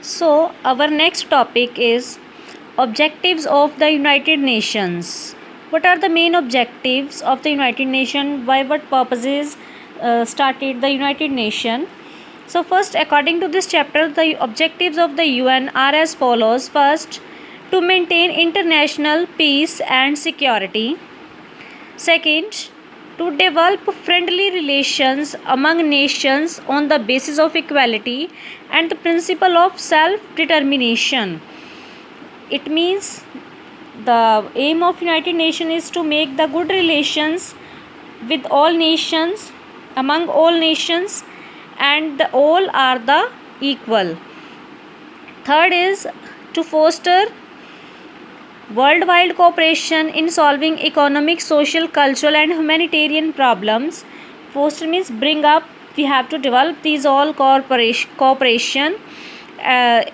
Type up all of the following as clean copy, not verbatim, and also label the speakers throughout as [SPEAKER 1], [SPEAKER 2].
[SPEAKER 1] So, our next topic is objectives of the United Nations. What are the main objectives of the United Nations? By what purposes started the United Nations? So, first, according to this chapter, the objectives of the UN are as follows. First, to maintain international peace and security. Second, to develop friendly relations among nations on the basis of equality and the principle of self determination. It means the aim of United Nations is to make the good relations with all nations, among all nations, and all are the equal. Third is to foster worldwide cooperation in solving economic, social, cultural, and humanitarian problems. Foster means bring up. We have to develop these all cooperation uh,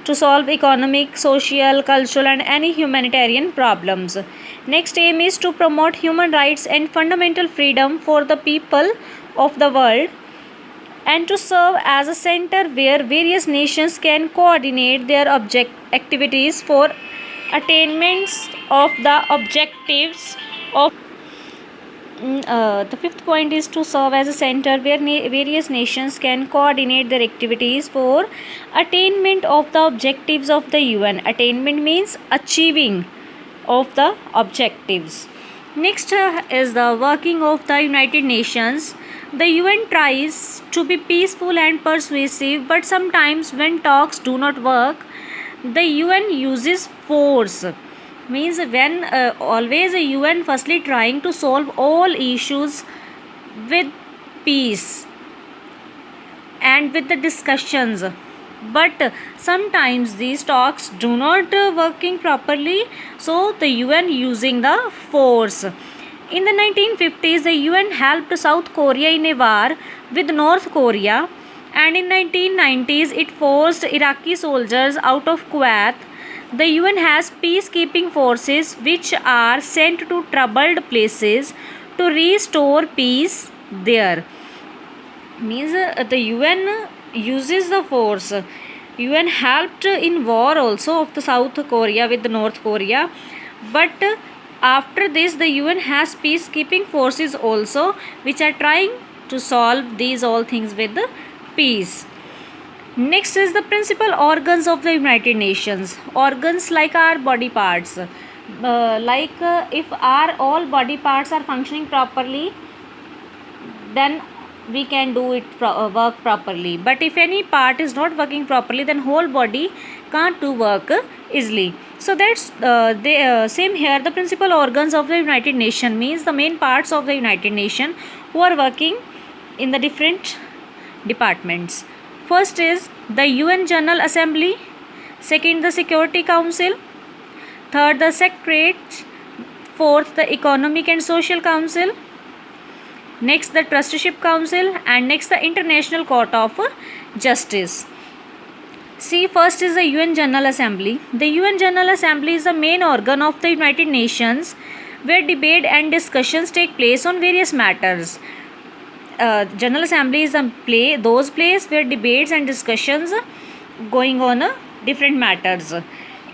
[SPEAKER 1] to solve economic, social, cultural, and any humanitarian problems. Next aim is to promote human rights and fundamental freedom for the people of the world, and to serve as a center where various nations can coordinate their activities for attainments of the objectives of the fifth point is to serve as a center where various nations can coordinate their activities for attainment of the objectives of the UN. Attainment means achieving of the objectives. Next is the working of the United Nations. The UN tries to be peaceful and persuasive, but sometimes when talks do not work, the UN uses force. Means when always a UN firstly trying to solve all issues with peace and with the discussions, but sometimes these talks do not working properly, so the UN using the force. In the 1950s, the UN helped South Korea in a war with North Korea, and in 1990s it forced Iraqi soldiers out of Kuwait. The UN has peacekeeping forces which are sent to troubled places to restore peace there. Means the UN uses the force. UN helped in war also of the South Korea with the North Korea, but after this the UN has peacekeeping forces also which are trying to solve these all things with the peace. Next is the principal organs of the United Nations. Organs like our body parts. If our all body parts are functioning properly, then we can do it work properly. But if any part is not working properly, then whole body can't do work easily. So that's same here. The principal organs of the United Nations means the main parts of the United Nations who are working in the different departments. First is the UN General Assembly. Second, the Security Council. Third, the Secretariat. Fourth, the Economic and Social Council. Next, the Trusteeship Council, and next, the International Court of Justice. See, first is the UN General Assembly. The UN General Assembly is the main organ of the United Nations where debate and discussions take place on various matters. General Assembly is those place where debates and discussions going on different matters.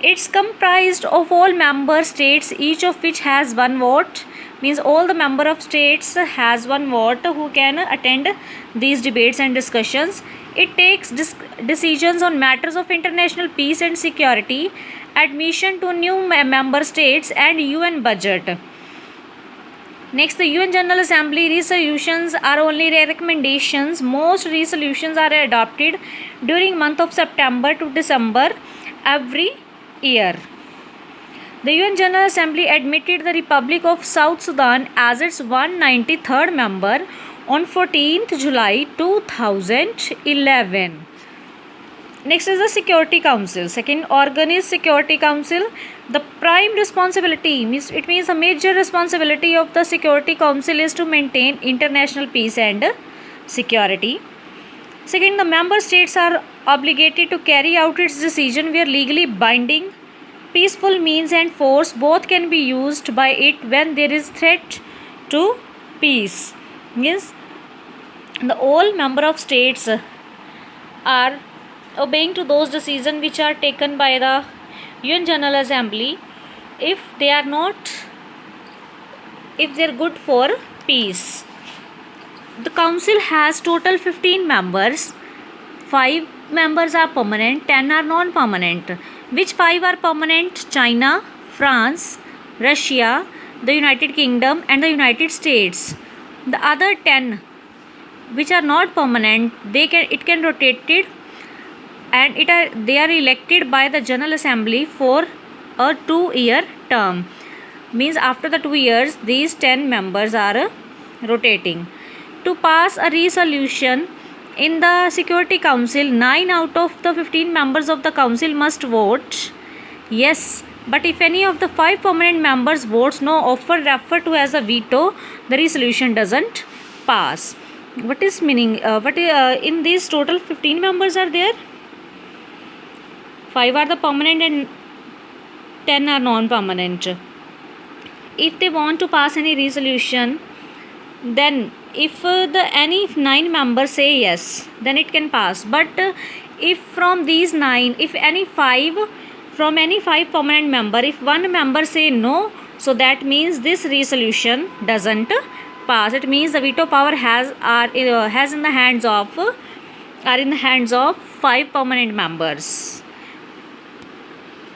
[SPEAKER 1] It's comprised of all member states, each of which has one vote. Means all the member of states has one vote who can attend these debates and discussions. It takes decisions on matters of international peace and security, admission to new member states, and UN budget. Next, the UN General Assembly resolutions are only recommendations. Most resolutions are adopted during month of September to December every year. The UN General Assembly admitted the Republic of South Sudan as its 193rd member on 14th July 2011. Next is the Security Council. Second organ is Security Council. The prime responsibility means the major responsibility of the Security Council is to maintain international peace and security. Second, the member states are obligated to carry out its decision where legally binding. Peaceful means and force both can be used by it when there is threat to peace. Means the all member of states are obeying to those decisions which are taken by the UN General Assembly if they are not, if they are good for peace. The council has total 15 members. 5 members are permanent, 10 are non-permanent. Which 5 are permanent? China, France, Russia, the United Kingdom and the United States. The other 10 which are not permanent, it can rotate it, and they are elected by the General Assembly for a 2-year term. Means after the 2 years these 10 members are rotating. To pass a resolution in the Security Council, 9 out of the 15 members of the council must vote yes, but if any of the 5 permanent members votes no, often referred to as a veto, the resolution doesn't pass. What is meaning? In these total 15 members are there, 5 are the permanent and 10 are non-permanent. If they want to pass any resolution, then if any 9 members say yes, then it can pass. But if from these 9, if any 5 from any 5 permanent member, if one member say no, so that means this resolution doesn't pass. It means the veto power has in the hands of 5 permanent members.